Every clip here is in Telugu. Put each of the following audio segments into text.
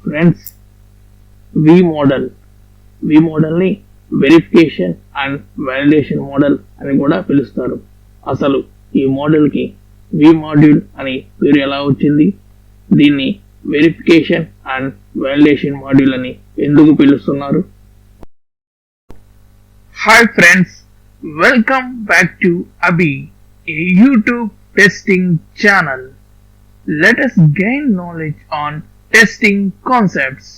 ఫ్రెండ్స్, వి మోడల్ వి మోడల్ని వెరిఫికేషన్ అండ్ వాలిడేషన్ మోడల్ అని కూడా పిలుస్తారు. అసలు ఈ మోడల్కి వి మాడ్యూల్ అని పేరు ఎలా వచ్చింది? దీన్ని వెరిఫికేషన్ అండ్ వాలిడేషన్ మాడ్యూల్ అని ఎందుకు పిలుస్తున్నారు? Hi friends, welcome back to Abhey, a YouTube testing channel. Let us gain knowledge on testing concepts.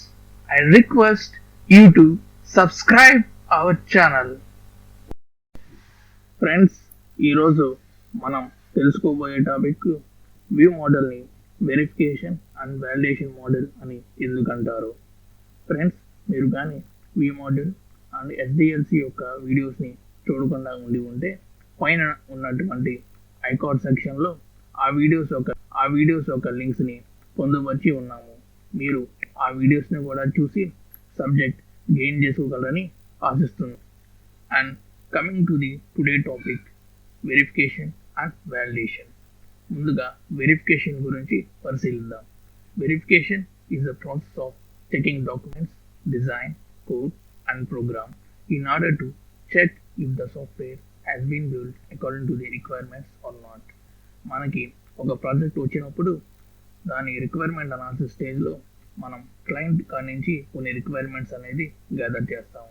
I request you to subscribe our channel. Friends, ఈరోజు మనం తెలుసుకోబోయే టాపిక్ వ్యూ మోడల్ని వెరిఫికేషన్ అండ్ వాలిడేషన్ మోడల్ అని ఎందుకంటారు. ఫ్రెండ్స్, మీరు కానీ వ్యూ మోడల్ అండ్ SDLC యొక్క వీడియోస్ని చూడకుండా ఉంటే పైన ఉన్నటువంటి ఐకార్డ్ సెక్షన్లో ఆ వీడియోస్ యొక్క లింక్స్ని పొందుపరిచి ఉన్నాము. మీరు ఆ వీడియోస్ని కూడా చూసి సబ్జెక్ట్ గెయిన్ చేసుకోగలరని ఆశిస్తున్నాను. And coming to the today topic, verification and validation. ముందుగా వెరిఫికేషన్ గురించి పరిశీలిద్దాం. Verification is the process of checking documents, design, code and program in order to check if the software has been built according to the requirements or not. మనకి ఒక ప్రాజెక్ట్ వచ్చినప్పుడు దాని రిక్వైర్మెంట్ అనాలిసిస్ స్టేజ్లో మనం క్లయింట్ కాడి నుంచి కొన్ని రిక్వైర్మెంట్స్ అనేది గ్యాదర్ చేస్తాము.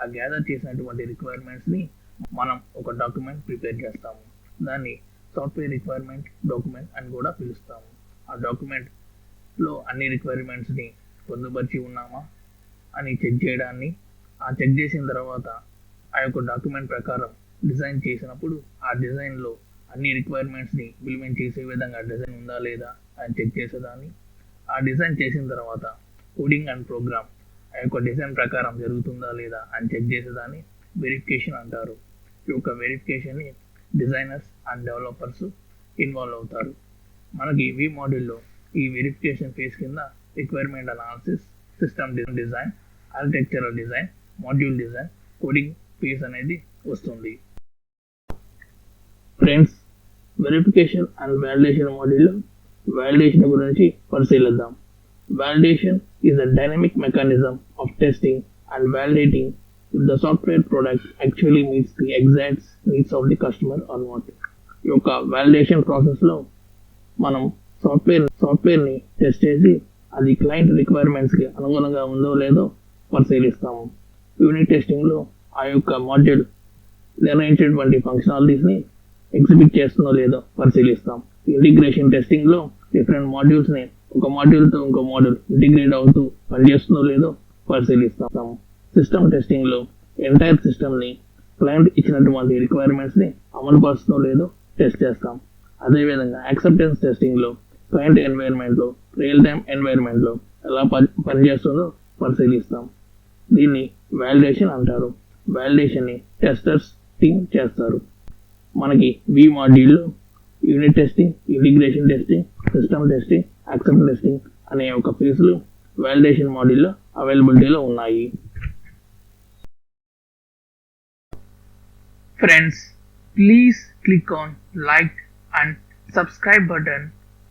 ఆ గ్యాదర్ చేసినటువంటి రిక్వైర్మెంట్స్ని మనం ఒక డాక్యుమెంట్ ప్రిపేర్ చేస్తాము. దాన్ని సాఫ్ట్వేర్ రిక్వైర్మెంట్ డాక్యుమెంట్ అని కూడా పిలుస్తాము. ఆ డాక్యుమెంట్లో అన్ని రిక్వైర్మెంట్స్ని పొందుపరిచి ఉన్నామా అని చెక్ చేయడాన్ని, ఆ చెక్ చేసిన తర్వాత ఆ యొక్క డాక్యుమెంట్ ప్రకారం డిజైన్ చేసినప్పుడు ఆ డిజైన్లో అన్ని రిక్వైర్మెంట్స్ని ఇంప్లిమెంట్ చేసే విధంగా డిజైన్ ఉందా లేదా అని చెక్ చేసేదాన్ని, ఆ డిజైన్ చేసిన తర్వాత కోడింగ్ అండ్ ప్రోగ్రామ్ ఆ యొక్క డిజైన్ ప్రకారం జరుగుతుందా లేదా అని చెక్ చేసేదాన్ని వెరిఫికేషన్ అంటారు. ఈ యొక్క వెరిఫికేషన్ని డిజైనర్స్ అండ్ డెవలపర్స్ ఇన్వాల్వ్ అవుతారు. మనకి వి మాడ్యూల్లో ఈ వెరిఫికేషన్ ఫేజ్ కింద requirement analysis, system design, architectural design, module design, coding phase అనేది వస్తుంది. ఫ్రెండ్స్, వెరిఫికేషన్ అండ్ వాలిడేషన్ మాడ్యూల్లో వాలిడేషన్ గురించి పరిశీలిద్దాం. Validation is a dynamic mechanism of testing and validating if the software product actually meets the exact needs of the customer or not. ఈ యొక్క వాలిడేషన్ ప్రాసెస్లో మనం సాఫ్ట్వేర్ని టెస్ట్ చేసి అది క్లయింట్ రిక్వైర్మెంట్స్కి అనుగుణంగా ఉందో లేదో పరిశీలిస్తాము. యూనిట్ టెస్టింగ్లో ఆ యొక్క మాడ్యూల్ నిర్ణయించేటువంటి ఫంక్షనాలిటీస్ని ఎగ్జిక్యూట్ చేస్తుందో లేదో పరిశీలిస్తాం. ఇంటిగ్రేషన్ టెస్టింగ్లో డిఫరెంట్ మాడ్యూల్స్ని ఒక మాడ్యూల్తో ఇంకో మాడ్యూల్ ఇంటిగ్రేట్ అవుతూ పనిచేస్తుందో లేదో పరిశీలిస్తాము. సిస్టమ్ టెస్టింగ్లో ఎంటైర్ సిస్టమ్ని క్లయింట్ ఇచ్చినటువంటి రిక్వైర్మెంట్స్ని అమలుపరుస్తుందో లేదో టెస్ట్ చేస్తాం. అదేవిధంగా యాక్సెప్టెన్స్ టెస్టింగ్లో క్లయింట్ ఎన్వైర్న్మెంట్లో, రియల్ టైమ్ ఎన్వైర్న్మెంట్లో ఎలా పనిచేస్తుందో పరిశీలిస్తాం. దీన్ని వాలిడేషన్ అంటారు. వాలిడేషన్ని టెస్టర్స్ టీమ్ చేస్తారు. మనకి వి మాడ్యూల్లో unit testing, integration testing, system testing, acceptance testing అనే ఒక ఫేజ్లు వాలిడేషన్ మాడ్యూల్లో అవైలబిలిటీలో ఉన్నాయి. Friends, please click on like and subscribe button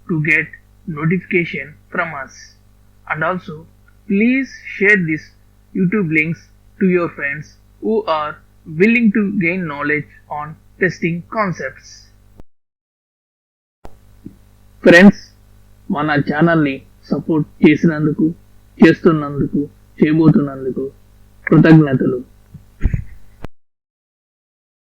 to get notification from us, and also please share this YouTube links to your friends who are willing to gain knowledge on testing concepts. Friends, మన ఛానల్ని సపోర్ట్ చేస్తున్నందుకు చేయబోతున్నందుకు కృతజ్ఞతలు.